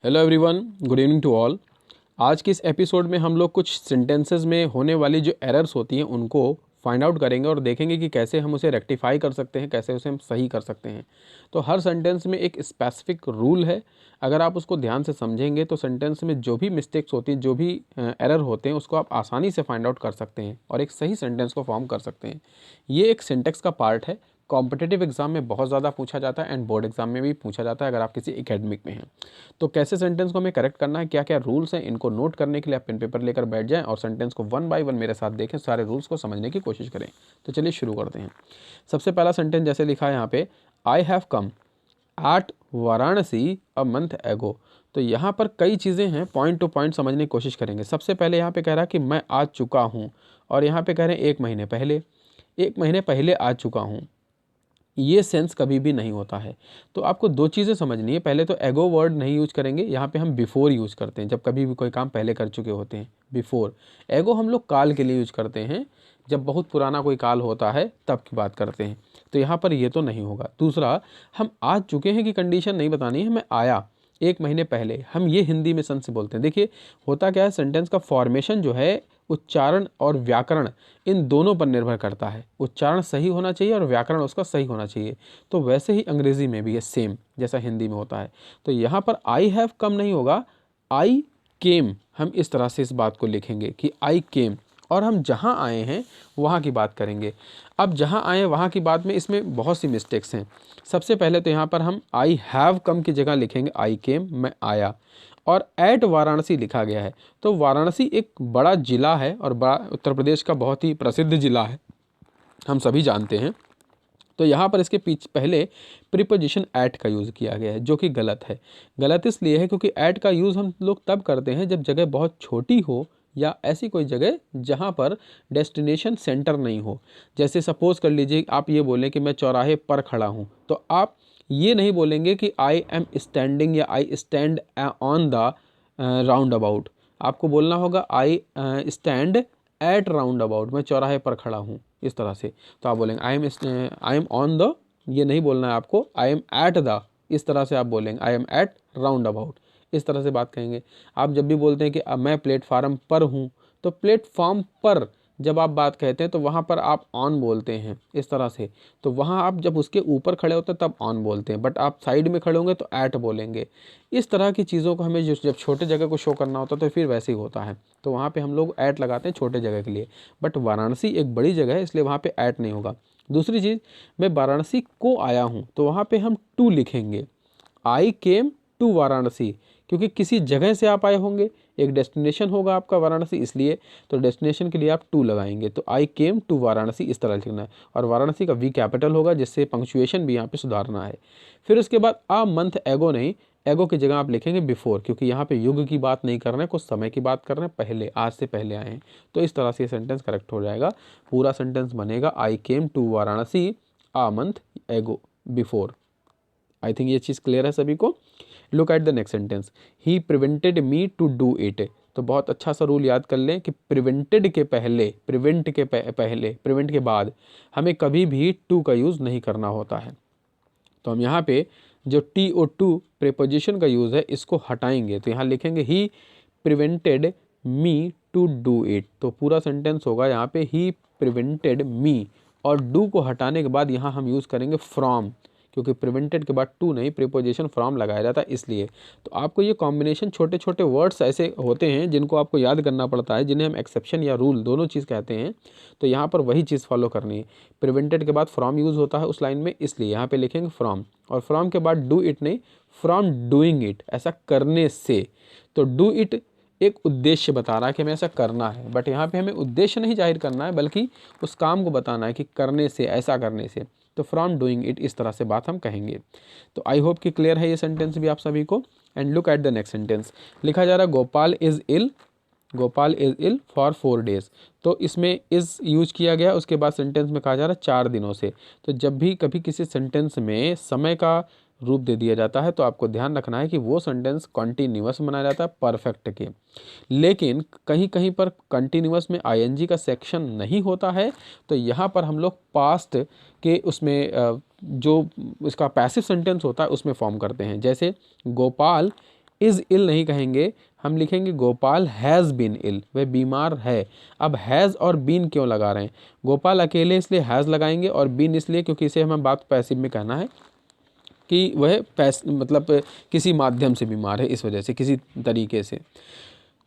Hello everyone, good evening to all. आज के इस एपिसोड में हम लोग कुछ सेंटेंसेस में होने वाली जो एरर्स होती हैं उनको फाइंड आउट करेंगे और देखेंगे कि कैसे हम उसे रेक्टिफाई कर सकते हैं, कैसे उसे हम सही कर सकते हैं। तो हर सेंटेंस में एक स्पेसिफिक रूल है। अगर आप उसको ध्यान से समझेंगे तो सेंटेंस में जो भी मिस्टेक्स होती हैं, जो भी एरर होते हैं, उसको आप आसानी से फाइंड आउट कर सकते हैं और एक सही सेंटेंस को फॉर्म कर सकते हैं। ये एक सिंटेक्स का पार्ट है। कॉम्पिटिटिव एग्जाम में बहुत ज़्यादा पूछा जाता है एंड बोर्ड एग्जाम में भी पूछा जाता है अगर आप किसी एकेडमिक में हैं। तो कैसे सेंटेंस को हमें करेक्ट करना है, क्या क्या रूल्स हैं, इनको नोट करने के लिए आप पेन पेपर लेकर बैठ जाएं और सेंटेंस को वन बाय वन मेरे साथ देखें, सारे रूल्स को समझने की कोशिश करें। तो चलिए शुरू करते हैं। सबसे पहला सेंटेंस जैसे लिखा है यहाँ पे, I have come at Varanasi a month ago. तो यहाँ पर कई चीज़ें हैं, पॉइंट टू पॉइंट समझने की कोशिश करेंगे। सबसे पहले यहाँ पे कह रहा है कि मैं आ चुका हूँ, और यहाँ पे कह रहे हैं एक महीने पहले आ चुका हूँ। ये सेंस कभी भी नहीं होता है। तो आपको दो चीज़ें समझनी है। पहले तो एगो वर्ड नहीं यूज करेंगे, यहाँ पे हम बिफोर यूज करते हैं जब कभी भी कोई काम पहले कर चुके होते हैं, बिफोर। एगो हम लोग काल के लिए यूज करते हैं, जब बहुत पुराना कोई काल होता है तब की बात करते हैं। तो यहाँ पर ये तो नहीं होगा। दूसरा, हम आ चुके हैं कि कंडीशन नहीं बतानी है, मैं आया एक महीने पहले, हम ये हिंदी में सेंस से बोलते हैं। देखिए होता क्या है, सेंटेंस का फॉर्मेशन जो है उच्चारण और व्याकरण इन दोनों पर निर्भर करता है। उच्चारण सही होना चाहिए और व्याकरण उसका सही होना चाहिए। तो वैसे ही अंग्रेजी में भी है सेम, जैसा हिंदी में होता है। तो यहाँ पर आई हैव कम नहीं होगा, आई केम। हम इस तरह से इस बात को लिखेंगे कि आई केम, और हम जहाँ आए हैं वहाँ की बात करेंगे। अब जहाँ आए वहाँ की बात में इसमें बहुत सी मिस्टेक्स हैं। सबसे पहले तो यहाँ पर हम आई हैव कम की जगह लिखेंगे आई केम, मैं आया, और एट वाराणसी लिखा गया है। तो वाराणसी एक बड़ा जिला है और बड़ा उत्तर प्रदेश का बहुत ही प्रसिद्ध जिला है, हम सभी जानते हैं। तो यहाँ पर इसके पीछे पहले प्रीपोजिशन एट का यूज़ किया गया है, जो कि गलत है। गलत इसलिए है क्योंकि एट का यूज़ हम लोग तब करते हैं जब जगह बहुत छोटी हो या ऐसी कोई जगह जहाँ पर डेस्टिनेशन सेंटर नहीं हो। जैसे सपोज कर लीजिए आप ये बोलें कि मैं चौराहे पर खड़ा हूँ, तो आप ये नहीं बोलेंगे कि आई एम स्टैंडिंग या I stand on the round about. आपको बोलना होगा I stand at round about, मैं चौराहे पर खड़ा हूँ, इस तरह से। तो आप बोलेंगे आई एम ऑन द, ये नहीं बोलना है आपको, आई एम एट द, इस तरह से आप बोलेंगे I am at round about, इस तरह से बात कहेंगे। आप जब भी बोलते हैं कि मैं प्लेटफार्म पर हूँ, तो प्लेटफॉर्म पर जब आप बात कहते हैं तो वहाँ पर आप ऑन बोलते हैं, इस तरह से। तो वहाँ आप जब उसके ऊपर खड़े होते हैं तब ऑन बोलते हैं, बट आप साइड में खड़े होंगे तो एट बोलेंगे। इस तरह की चीज़ों को हमें जब छोटे जगह को शो करना होता है तो फिर वैसे ही होता है। तो वहाँ पे हम लोग ऐट लगाते हैं छोटे जगह के लिए, बट वाराणसी एक बड़ी जगह है इसलिए वहाँ पे ऐट नहीं होगा। दूसरी चीज़, मैं वाराणसी को आया हूँ, तो वहाँ पे हम टू लिखेंगे, आई केम टू वाराणसी, क्योंकि किसी जगह से आप आए होंगे, एक डेस्टिनेशन होगा आपका वाराणसी, इसलिए तो डेस्टिनेशन के लिए आप टू लगाएंगे। तो आई केम टू वाराणसी इस तरह लिखना है, और वाराणसी का वी कैपिटल होगा, जिससे पंक्चुएशन भी यहाँ पे सुधारना है। फिर उसके बाद आ मंथ एगो नहीं, एगो की जगह आप लिखेंगे बिफोर, क्योंकि यहाँ पे युग की बात नहीं कर रहे हैं, कुछ समय की बात कर रहे हैं, पहले, आज से पहले आए हैं। तो इस तरह से ये सेंटेंस करेक्ट हो जाएगा। पूरा सेंटेंस बनेगा I came to Varanasi a month ago before. I think ये चीज़ क्लियर है सभी को। Look at the next sentence, he prevented me to do it. तो बहुत अच्छा सा रूल याद कर लें कि प्रिवेंटेड के पहले, प्रिवेंट के बाद हमें कभी भी टू का यूज़ नहीं करना होता है। तो हम यहाँ पे जो टी ओ टू प्रीपोजिशन का यूज़ है इसको हटाएंगे, तो यहाँ लिखेंगे he prevented me to do it. तो पूरा सेंटेंस होगा यहाँ पे ही प्रिवेंटेड मी, और डू को हटाने के बाद यहाँ हम यूज़ करेंगे फ्रॉम, क्योंकि प्रिवेंटेड के बाद टू नहीं, प्रीपोजिशन फ्रॉम लगाया जाता है इसलिए। तो आपको ये कॉम्बिनेशन, छोटे छोटे वर्ड्स ऐसे होते हैं जिनको आपको याद करना पड़ता है, जिन्हें हम एक्सेप्शन या रूल दोनों चीज़ कहते हैं। तो यहाँ पर वही चीज़ फॉलो करनी है। प्रिवेंटेड के बाद फ्रॉम यूज़ होता है उस लाइन में, इसलिए यहाँ पे लिखेंगे फ्रॉम, और फ्रॉम के बाद डू इट नहीं, फ्रॉम डूइंग इट, ऐसा करने से। तो डू इट एक उद्देश्य बता रहा है कि हमें ऐसा करना है, बट यहाँ पे हमें उद्देश्य नहीं जाहिर करना है, बल्कि उस काम को बताना है कि करने से, ऐसा करने से। तो फ्रॉम डूइंग इट, इस तरह से बात हम कहेंगे। तो आई होप कि क्लियर है ये सेंटेंस भी आप सभी को। And look at the next sentence, लिखा जा रहा है Gopal is ill, Gopal is ill for 4 days। तो इसमें इज़ यूज किया गया, उसके बाद सेंटेंस में कहा जा रहा है 4 दिनों से। तो जब भी कभी किसी सेंटेंस में समय का रूप दे दिया जाता है तो आपको ध्यान रखना है कि वो सेंटेंस कॉन्टीन्यूअस बनाया जाता है परफेक्ट के। लेकिन कहीं कहीं पर कंटिन्यूअस में आईएनजी का सेक्शन नहीं होता है, तो यहाँ पर हम लोग पास्ट के उसमें जो इसका पैसिव सेंटेंस होता है उसमें फॉर्म करते हैं। जैसे गोपाल इज़ इल नहीं कहेंगे, हम लिखेंगे गोपाल हैज़ बीन इल, वह बीमार है। अब हैज़ और बीन क्यों लगा रहे हैं? गोपाल अकेले इसलिए हैज़ लगाएंगे और बीन इसलिए क्योंकि इसे हमें बात पैसिव में कहना है कि वह मतलब किसी माध्यम से बीमार है, इस वजह से, किसी तरीके से।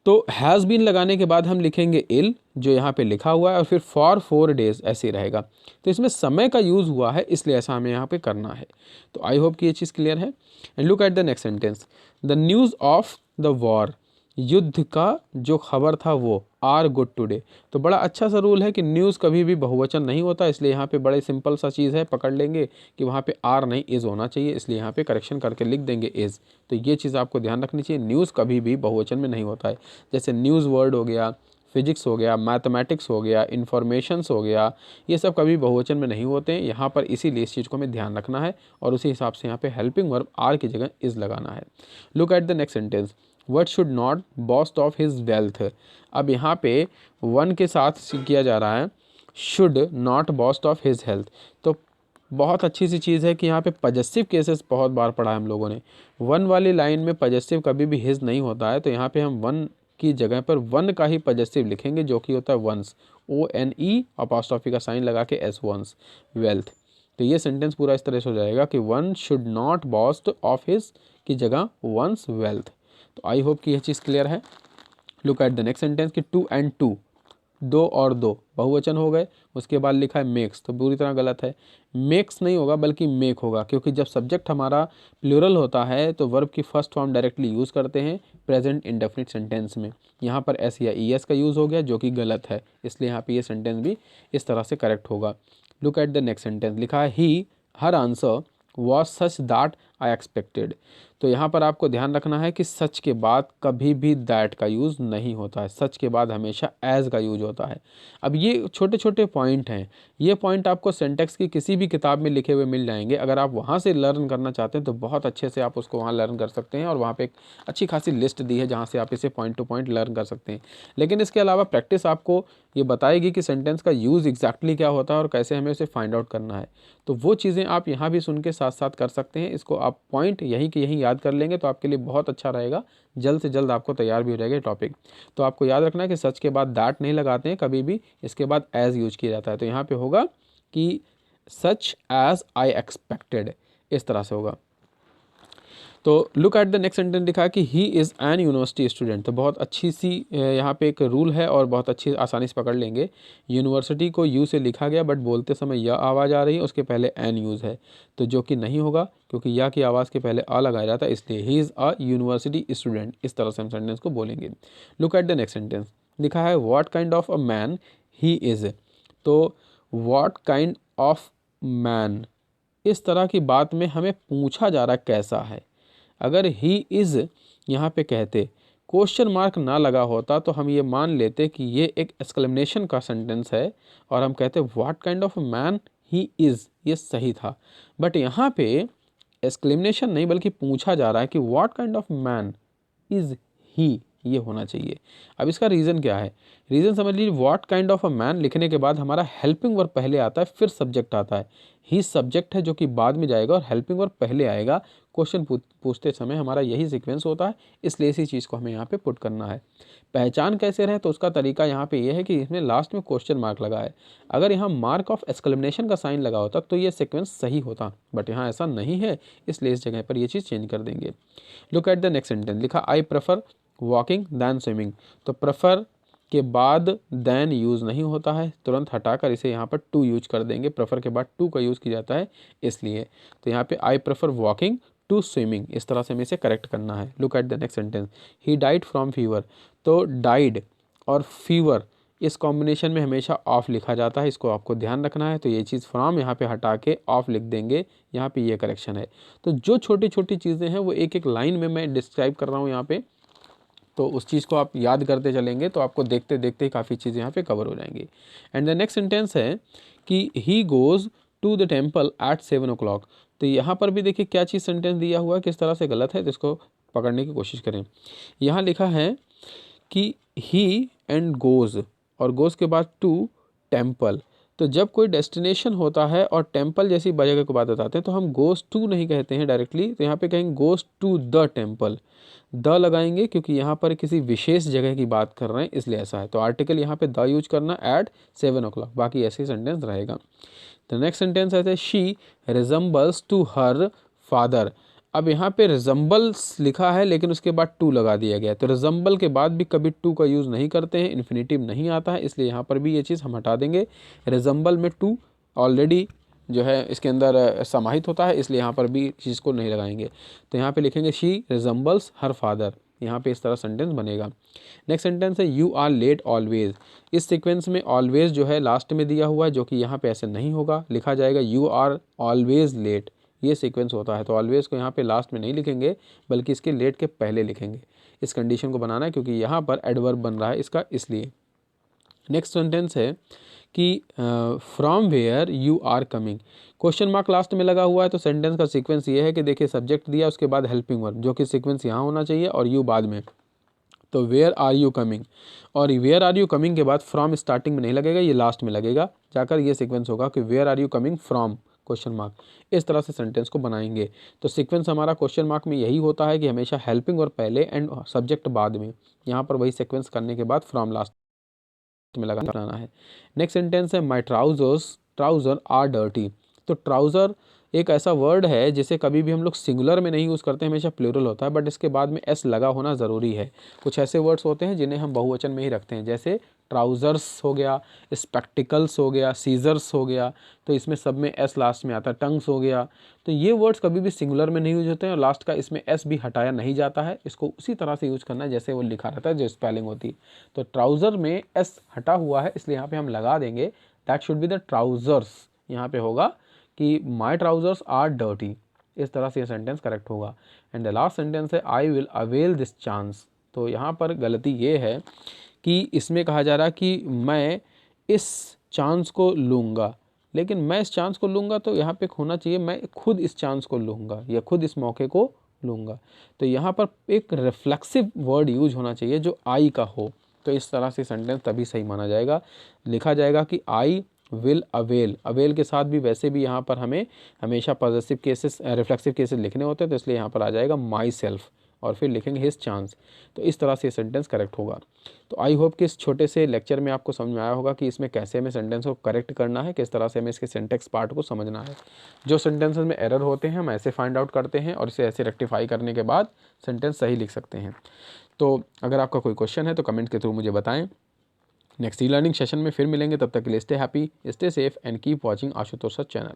तो हैज़ बीन लगाने के बाद हम लिखेंगे इल, जो यहाँ पे लिखा हुआ है, और फिर फॉर 4 डेज ऐसे ही रहेगा। तो इसमें समय का यूज़ हुआ है, इसलिए ऐसा हमें यहाँ पे करना है। तो आई होप कि ये चीज़ क्लियर है। And look at the next sentence, the news of the war, युद्ध का जो खबर था वो, आर गुड टुडे। तो बड़ा अच्छा सा रूल है कि न्यूज़ कभी भी बहुवचन नहीं होता, इसलिए यहाँ पे बड़े सिंपल सा चीज़ है, पकड़ लेंगे कि वहाँ पे आर नहीं इज़ होना चाहिए, इसलिए यहाँ पे करेक्शन करके लिख देंगे इज़। तो ये चीज़ आपको ध्यान रखनी चाहिए, न्यूज़ कभी भी बहुवचन में नहीं होता है। जैसे न्यूज़ वर्ड हो गया, फिजिक्स हो गया, मैथमेटिक्स हो गया, इन्फॉर्मेशंस हो गया, ये सब कभी बहुवचन में नहीं होते हैं यहाँ पर, इसीलिए इस चीज़ को हमें ध्यान रखना है और उसी हिसाब से यहाँ पे हेल्पिंग वर्ब आर की जगह इज़ लगाना है। Look at the next sentence, what should not boast of his wealth. अब यहाँ पे वन के साथ किया जा रहा है, should not boast of his health. तो बहुत अच्छी सी चीज़ है कि यहाँ पे पजेसिव केसेस बहुत बार पढ़ा है हम लोगों ने। वन वाली लाइन में पजेसिव कभी भी हिज नहीं होता है, तो यहाँ पे हम वन की जगह पर वन का ही पजेसिव लिखेंगे, जो कि होता है वंस, ONE अपॉस्ट्रोफी का साइन लगा के एस, वंस वेल्थ। तो ये सेंटेंस पूरा इस तरह से हो जाएगा कि one should not boast of his की जगह वंस वेल्थ। तो आई होप कि यह चीज़ क्लियर है। Look at the next sentence कि टू एंड टू, दो और दो बहुवचन हो गए। उसके बाद लिखा है मेक्स, तो पूरी तरह गलत है। मेक्स नहीं होगा बल्कि मेक होगा, क्योंकि जब सब्जेक्ट हमारा प्लूरल होता है तो वर्ब की फर्स्ट फॉर्म डायरेक्टली यूज़ करते हैं प्रेजेंट इंडेफिनिट सेंटेंस में। यहाँ पर एस या ES का यूज़ हो गया, जो कि गलत है, इसलिए यहाँ पे ये सेंटेंस भी इस तरह से करेक्ट होगा। Look at the next sentence, लिखा है he her answer was such that I expected. तो यहाँ पर आपको ध्यान रखना है कि सच के बाद कभी भी दैट का यूज़ नहीं होता है, सच के बाद हमेशा एज का यूज होता है। अब ये छोटे छोटे पॉइंट हैं, ये पॉइंट आपको सिंटैक्स की किसी भी किताब में लिखे हुए मिल जाएंगे। अगर आप वहाँ से लर्न करना चाहते हैं तो बहुत अच्छे से आप उसको वहाँ लर्न कर सकते हैं, और वहाँ पे एक अच्छी खासी लिस्ट दी है जहाँ से आप इसे पॉइंट टू पॉइंट लर्न कर सकते हैं। लेकिन इसके अलावा प्रैक्टिस आपको ये बताएगी कि सेंटेंस का यूज़ एग्जैक्टली क्या होता है और कैसे हमें उसे फाइंड आउट करना है। तो वो चीज़ें आप यहाँ भी सुन के साथ साथ कर सकते हैं। इसको आप पॉइंट यहीं के यहीं याद कर लेंगे तो आपके लिए बहुत अच्छा रहेगा, जल्द से जल्द आपको तैयार भी हो जाएगा टॉपिक। तो आपको याद रखना है कि सच के बाद दैट नहीं लगाते हैं कभी भी, इसके बाद एज यूज किया जाता है। तो यहाँ पे होगा कि सच एज आई एक्सपेक्टेड, इस तरह से होगा। तो look at the next sentence, लिखा है कि he is an university student. तो बहुत अच्छी सी यहाँ पे एक रूल है और बहुत अच्छी आसानी से पकड़ लेंगे। यूनिवर्सिटी को यू से लिखा गया बट बोलते समय यह आवाज़ आ रही है, उसके पहले एन यूज़ है, तो जो कि नहीं होगा क्योंकि या की आवाज़ के पहले आ लगाया जाता है, इसलिए he is a university student, इस तरह से हम सेंटेंस को बोलेंगे। Look at the next sentence, लिखा है what kind of a man he is. तो व्हाट काइंड ऑफ मैन, इस तरह की बात में हमें पूछा जा रहा है कैसा है। अगर ही इज़ यहाँ पे कहते, क्वेश्चन मार्क ना लगा होता तो हम ये मान लेते कि ये एक एक्सक्लेमेशन का सेंटेंस है और हम कहते what kind of man he is, ये सही था। बट यहाँ पे एक्सक्लेमेशन नहीं बल्कि पूछा जा रहा है कि what kind of man is he, ये होना चाहिए। अब इसका रीज़न क्या है? रीज़न समझ लीजिए, what kind of a man लिखने के बाद हमारा हेल्पिंग वर्ब पहले आता है, फिर सब्जेक्ट आता है। ही सब्जेक्ट है जो कि बाद में जाएगा और हेल्पिंग वर्ब पहले आएगा। क्वेश्चन पूछते समय हमारा यही सीक्वेंस होता है, इसलिए इसी चीज़ को हमें यहाँ पे पुट करना है। पहचान कैसे रहे तो उसका तरीका यहाँ पे ये है कि इसमें लास्ट में क्वेश्चन मार्क लगा है। अगर यहाँ मार्क ऑफ एक्सक्लेमेशन का साइन लगा होता तो ये सीक्वेंस सही होता, बट यहाँ ऐसा नहीं है, इसलिए इस जगह पर ये चीज़ चेंज कर देंगे। Look at the next sentence, लिखा I prefer walking than swimming. तो प्रेफर के बाद दैन यूज़ नहीं होता है, तुरंत हटाकर इसे यहाँ पर टू यूज कर देंगे। प्रेफर के बाद टू का यूज़ किया जाता है इसलिए। तो यहाँ पे I prefer walking to swimming, इस तरह से हमें इसे करेक्ट करना है। Look at the next sentence, he died from fever. तो डाइड और फीवर इस कॉम्बिनेशन में हमेशा ऑफ लिखा जाता है, इसको आपको ध्यान रखना है। तो ये चीज़ फ्रॉम यहाँ पे हटा के ऑफ लिख देंगे, यहाँ पे ये करेक्शन है। तो जो छोटी छोटी चीज़ें हैं वो एक एक लाइन में मैं डिस्क्राइब कर रहा हूँ यहाँ पे, तो उस चीज़ को आप याद करते चलेंगे तो आपको देखते देखते ही काफ़ी चीज़ें यहाँ पे कवर हो जाएंगी। एंड द नेक्स्ट सेंटेंस है कि he goes to the temple at 7 o'clock। तो यहाँ पर भी देखिए क्या चीज़ सेंटेंस दिया हुआ है, किस तरह से गलत है, तो इसको पकड़ने की कोशिश करें। यहाँ लिखा है कि ही एंड गोज़ और गोज़ के बाद टू टेम्पल। तो तो जब कोई डेस्टिनेशन होता है और टेम्पल जैसी जगह को बात बताते हैं तो हम गोज़ टू नहीं कहते हैं डायरेक्टली, तो यहाँ पे कहेंगे goes to the temple. The लगाएंगे क्योंकि यहाँ पर किसी विशेष जगह की बात कर रहे हैं इसलिए ऐसा है। तो आर्टिकल यहाँ पे द यूज करना एट 7 o'clock, बाकी ऐसे ही सेंटेंस रहेगा। द नेक्स्ट सेंटेंस है she resembles to her father. अब यहाँ पे रिजम्बल्स लिखा है लेकिन उसके बाद टू लगा दिया गया है, तो रिजम्बल के बाद भी कभी टू का यूज़ नहीं करते हैं, इन्फिनेटिव नहीं आता है, इसलिए यहाँ पर भी ये चीज़ हम हटा देंगे। रिजम्बल में टू ऑलरेडी जो है इसके अंदर समाहित होता है, इसलिए यहाँ पर भी चीज़ को नहीं लगाएंगे। तो यहाँ पे लिखेंगे शी रिजम्बल्स हर फादर, यहाँ पे इस तरह सेंटेंस बनेगा। नेक्स्ट सेंटेंस है यू आर लेट ऑलवेज। इस सीक्वेंस में ऑलवेज जो है लास्ट में दिया हुआ है, जो कि यहाँ पे ऐसे नहीं होगा, लिखा जाएगा यू आर ऑलवेज लेट, ये सीक्वेंस होता है। तो ऑलवेज को यहाँ पे लास्ट में नहीं लिखेंगे बल्कि इसके लेट के पहले लिखेंगे। इस कंडीशन को बनाना है क्योंकि यहाँ पर एडवर्ब बन रहा है इसका, इसलिए। नेक्स्ट सेंटेंस है कि from where you are coming. Question mark last में लगा हुआ है, तो सेंटेंस का सीक्वेंस ये है कि देखिए सब्जेक्ट दिया उसके बाद हेल्पिंग वर्ब, जो कि सीक्वेंस यहाँ होना चाहिए और यू बाद में। तो वेयर आर यू कमिंग, और वेयर आर यू कमिंग के बाद फ्रॉम स्टार्टिंग में नहीं लगेगा, ये लास्ट में लगेगा जाकर, ये सीक्वेंस होगा कि where are you coming from question mark. इस तरह से सेंटेंस को बनाएंगे। तो सीक्वेंस हमारा क्वेश्चन मार्क में यही होता है कि हमेशा हेल्पिंग वर्ब पहले एंड सब्जेक्ट बाद में। यहाँ पर वही सीक्वेंस करने के बाद फ्रॉम लास्ट में लगाना है। नेक्स्ट सेंटेंस है माई ट्राउजर आर डर्टी। तो ट्राउज़र एक ऐसा वर्ड है जिसे कभी भी हम लोग सिंगुलर में नहीं यूज़ करते, हमेशा प्लूरल होता है, बट इसके बाद में एस लगा होना ज़रूरी है। कुछ ऐसे वर्ड्स होते हैं जिन्हें हम बहुवचन में ही रखते हैं, जैसे ट्राउज़र्स हो गया, स्पेक्टिकल्स हो गया, सीजर्स हो गया, तो इसमें सब में एस लास्ट में आता है, टंग्स हो गया। तो ये वर्ड्स कभी भी सिंगुलर में नहीं यूज होते हैं और लास्ट का इसमें एस भी हटाया नहीं जाता है, इसको उसी तरह से यूज़ करना है जैसे वो लिखा रहता है, जो स्पेलिंग होती है। तो ट्राउज़र में एस हटा हुआ है, इसलिए यहाँ पे हम लगा देंगे that should be the trousers. यहाँ पे होगा कि माई ट्राउजर्स आर डर्टी। इस तरह से ये सेंटेंस करेक्ट होगा। एंड द लास्ट सेंटेंस है I will avail this chance. तो यहाँ पर गलती ये है कि इसमें कहा जा रहा है कि मैं इस चांस को लूँगा, लेकिन मैं इस चांस को लूँगा तो यहाँ पे होना चाहिए मैं खुद इस चांस को लूँगा या खुद इस मौके को लूँगा। तो यहाँ पर एक रिफ्लेक्सिव वर्ड यूज होना चाहिए जो आई का हो, तो इस तरह से सेंटेंस तभी सही माना जाएगा। लिखा जाएगा कि आई विल अवेल। अवेल के साथ भी वैसे भी यहाँ पर हमें हमेशा पॉजिटिव केसेस रिफ्लेक्सिव केसेस लिखने होते हैं, तो इसलिए यहाँ पर आ जाएगा माई सेल्फ और फिर लिखेंगे हिज चांस। तो इस तरह से ये सेंटेंस करेक्ट होगा। तो आई होप कि इस छोटे से लेक्चर में आपको समझ में आया होगा कि इसमें कैसे हमें सेंटेंस को करेक्ट करना है, किस तरह से हमें इसके सिंटेक्स पार्ट को समझना है। जो सेंटेंसेस में एरर होते हैं हम ऐसे फाइंड आउट करते हैं और इसे ऐसे रेक्टिफाई करने के बाद सेंटेंस सही लिख सकते हैं। तो अगर आपका कोई क्वेश्चन है तो कमेंट के थ्रू मुझे बताएं। नेक्स्ट ई लर्निंग सेशन में फिर मिलेंगे, तब तक के लिए stay happy, stay safe and keep watching Ashutosh sir channel.